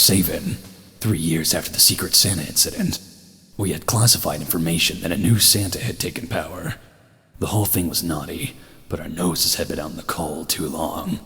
Savin, 3 years after the Secret Santa incident. We had classified information that a new Santa had taken power. The whole thing was naughty, but our noses had been out in the cold too long.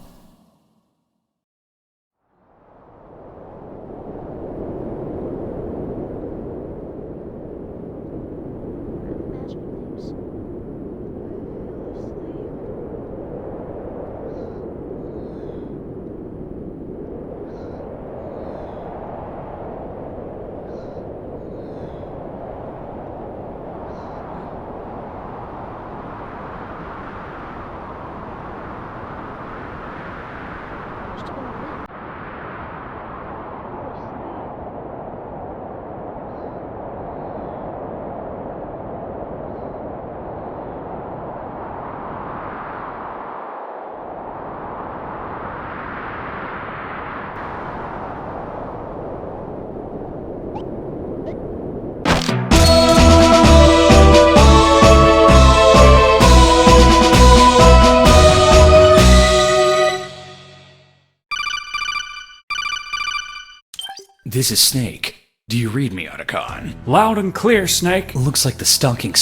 This is Snake. Do you read me, Otacon? Loud and clear, Snake. Looks like the stocking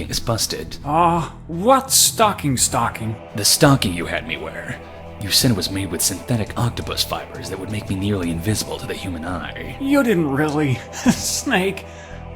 is busted. What stocking? The stocking you had me wear. You said it was made with synthetic octopus fibers that would make me nearly invisible to the human eye. You didn't really. Snake,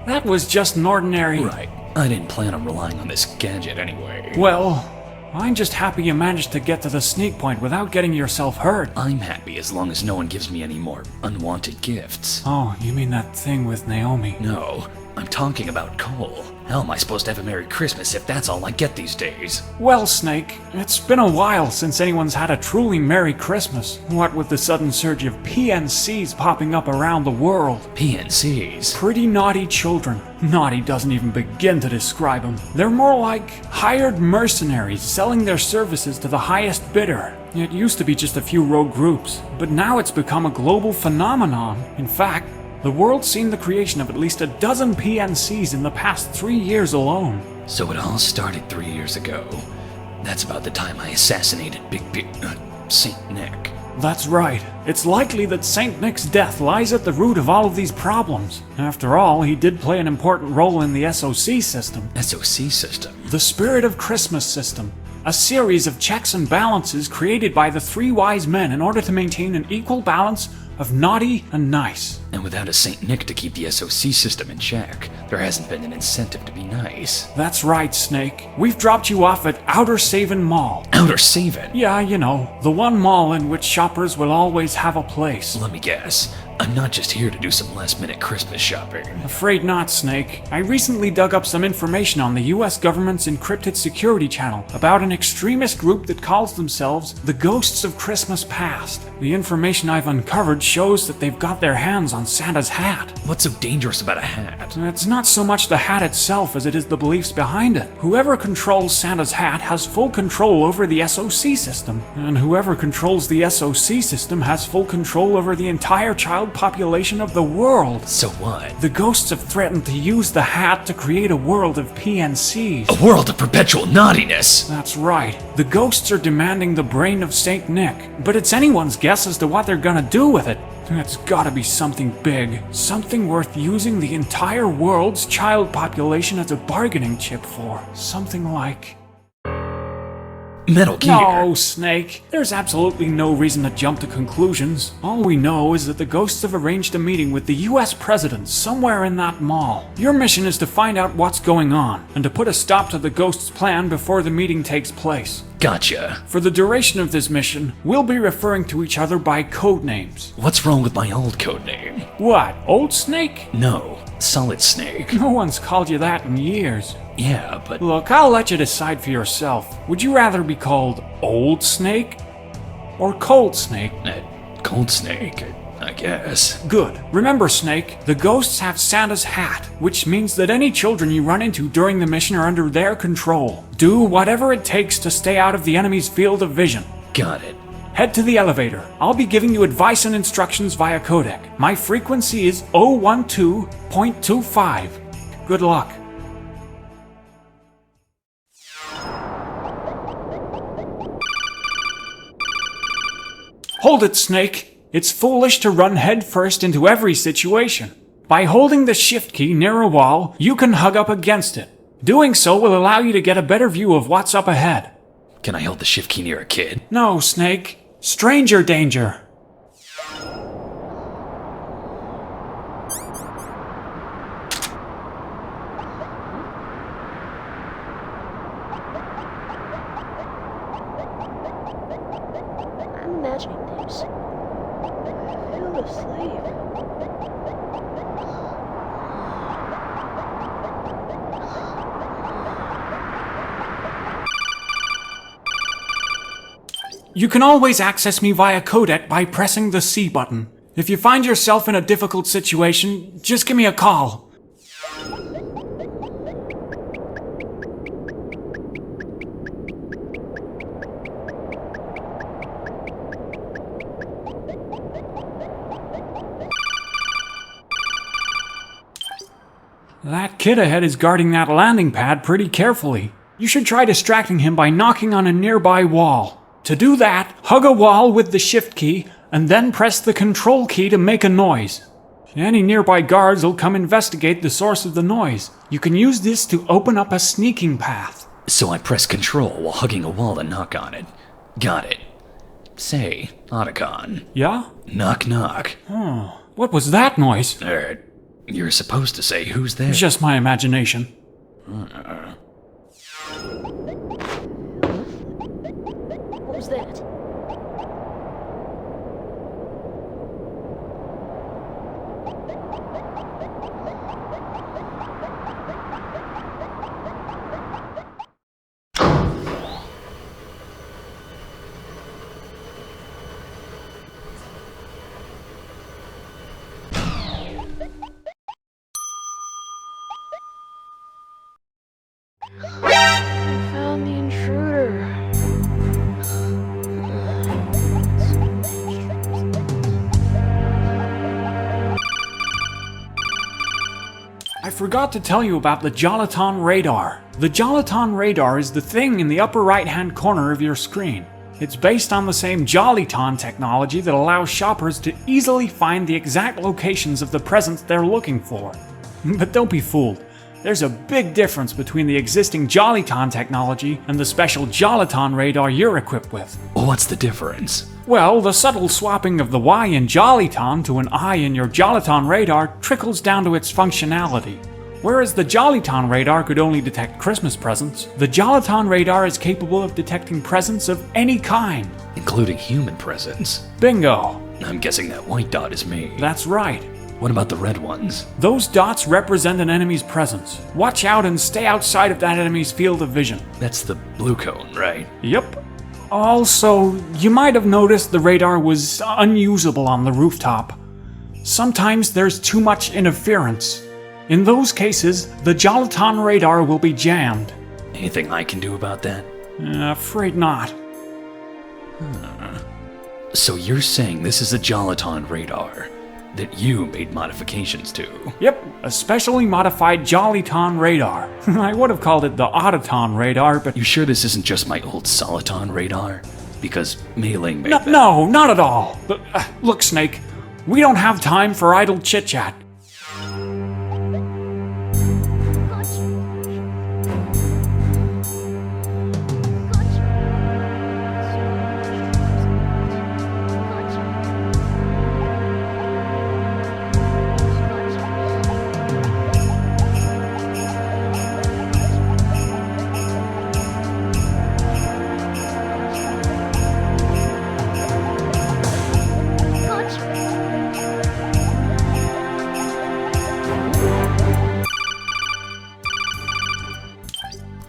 that was just an ordinary... Right. I didn't plan on relying on this gadget anyway. Well, I'm just happy you managed to get to the sneak point without getting yourself hurt. I'm happy as long as no one gives me any more unwanted gifts. Oh, you mean that thing with Naomi? No, I'm talking about Cole. How am I supposed to have a Merry Christmas if that's all I get these days? Well, Snake, it's been a while since anyone's had a truly Merry Christmas. What with the sudden surge of PNCs popping up around the world. PNCs? Pretty naughty children. Naughty doesn't even begin to describe them. They're more like hired mercenaries selling their services to the highest bidder. It used to be just a few rogue groups, but now it's become a global phenomenon. In fact, the world's seen the creation of at least a dozen PNCs in the past 3 years alone. So it all started 3 years ago. That's about the time I assassinated Saint Nick. That's right. It's likely that Saint Nick's death lies at the root of all of these problems. After all, he did play an important role in the SOC system. SOC system? The Spirit of Christmas system. A series of checks and balances created by the three wise men in order to maintain an equal balance of naughty and nice. And without a Saint Nick to keep the SOC system in check, there hasn't been an incentive to be nice. That's right, Snake. We've dropped you off at Outer Savin Mall. Outer Savin? Yeah, you know, the one mall in which shoppers will always have a place. Let me guess. I'm not just here to do some last-minute Christmas shopping. Afraid not, Snake. I recently dug up some information on the US government's encrypted security channel about an extremist group that calls themselves the Ghosts of Christmas Past. The information I've uncovered shows that they've got their hands on Santa's hat. What's so dangerous about a hat? It's not so much the hat itself as it is the beliefs behind it. Whoever controls Santa's hat has full control over the SOC system, and whoever controls the SOC system has full control over the entire child population of the world. So what? The ghosts have threatened to use the hat to create a world of PNCs. A world of perpetual naughtiness! That's right. The ghosts are demanding the brain of Saint Nick, but it's anyone's guess as to what they're gonna do with it. It's gotta be something big, something worth using the entire world's child population as a bargaining chip for. Something like... Metal Gear. No, Snake. There's absolutely no reason to jump to conclusions. All we know is that the ghosts have arranged a meeting with the US president somewhere in that mall. Your mission is to find out what's going on, and to put a stop to the ghosts' plan before the meeting takes place. Gotcha. For the duration of this mission, we'll be referring to each other by code names. What's wrong with my old code name? What, Old Snake? No, Solid Snake. No one's called you that in years. Yeah, but... Look, I'll let you decide for yourself. Would you rather be called Old Snake or Cold Snake? Cold Snake, I guess. Good. Remember, Snake, the ghosts have Santa's hat, which means that any children you run into during the mission are under their control. Do whatever it takes to stay out of the enemy's field of vision. Got it. Head to the elevator. I'll be giving you advice and instructions via codec. My frequency is 012.25. Good luck. Hold it, Snake. It's foolish to run headfirst into every situation. By holding the shift key near a wall, you can hug up against it. Doing so will allow you to get a better view of what's up ahead. Can I hold the shift key near a kid? No, Snake. Stranger danger. I'm imagining things. I feel asleep. You can always access me via codec by pressing the C button. If you find yourself in a difficult situation, just give me a call. That kid ahead is guarding that landing pad pretty carefully. You should try distracting him by knocking on a nearby wall. To do that, hug a wall with the shift key, and then press the control key to make a noise. Any nearby guards will come investigate the source of the noise. You can use this to open up a sneaking path. So I press control while hugging a wall and knock on it. Got it. Say, Otacon. Yeah? Knock knock. What was that noise? You're supposed to say who's there. It's just my imagination. What was that? I found the intruder. I forgot to tell you about the Jolaton radar. The Jolaton radar is the thing in the upper right-hand corner of your screen. It's based on the same Jollyton technology that allows shoppers to easily find the exact locations of the presents they're looking for. But don't be fooled. There's a big difference between the existing Jollyton technology and the special Jolaton radar you're equipped with. What's the difference? Well, the subtle swapping of the Y in Jollyton to an I in your Jolaton radar trickles down to its functionality. Whereas the Jollyton radar could only detect Christmas presents, the Jolaton radar is capable of detecting presents of any kind. Including human presents. Bingo! I'm guessing that white dot is me. That's right. What about the red ones? Those dots represent an enemy's presence. Watch out and stay outside of that enemy's field of vision. That's the blue cone, right? Yep. Also, you might have noticed the radar was unusable on the rooftop. Sometimes there's too much interference. In those cases, the Jolaton radar will be jammed. Anything I can do about that? Afraid not. So you're saying this is a Jolaton radar that you made modifications to? Yep, a specially modified Jollyton radar. I would have called it the Autoton radar, but... You sure this isn't just my old Soliton radar? Because Mei-Ling made that. No, not at all. But, look, Snake, we don't have time for idle chit-chat.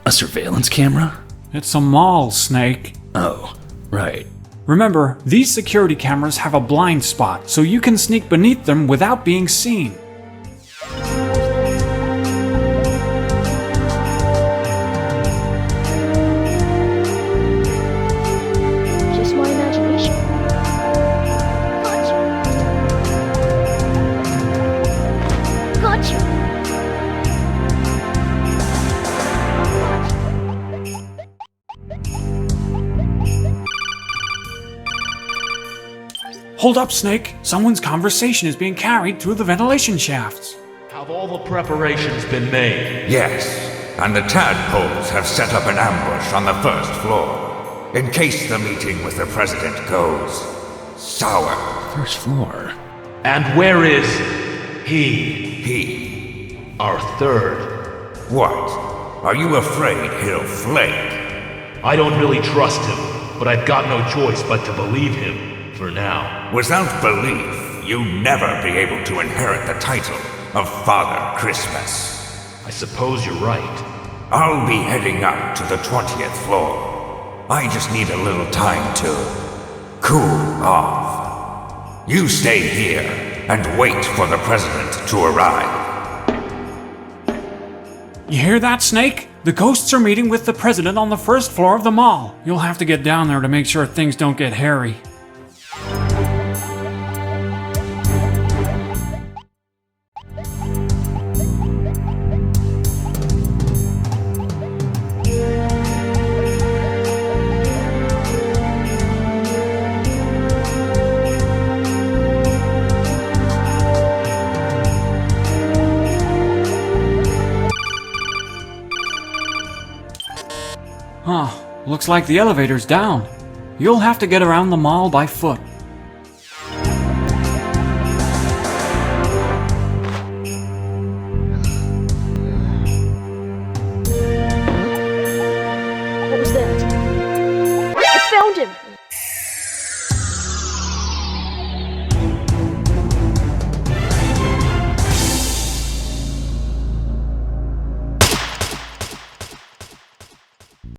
A surveillance camera? It's a mall, Snake. Oh, right. Remember, these security cameras have a blind spot, so you can sneak beneath them without being seen. Just my imagination. Gotcha. Hold up, Snake. Someone's conversation is being carried through the ventilation shafts. Have all the preparations been made? Yes, and the tadpoles have set up an ambush on the first floor, in case the meeting with the president goes sour. First floor. And where is he? He. Our third. What? Are you afraid he'll flake? I don't really trust him, but I've got no choice but to believe him, for now. Without belief, you'll never be able to inherit the title of Father Christmas. I suppose you're right. I'll be heading up to the 20th floor. I just need a little time to cool off. You stay here and wait for the president to arrive. You hear that, Snake? The ghosts are meeting with the president on the first floor of the mall. You'll have to get down there to make sure things don't get hairy. Huh, looks like the elevator's down. You'll have to get around the mall by foot. What was that? I found him!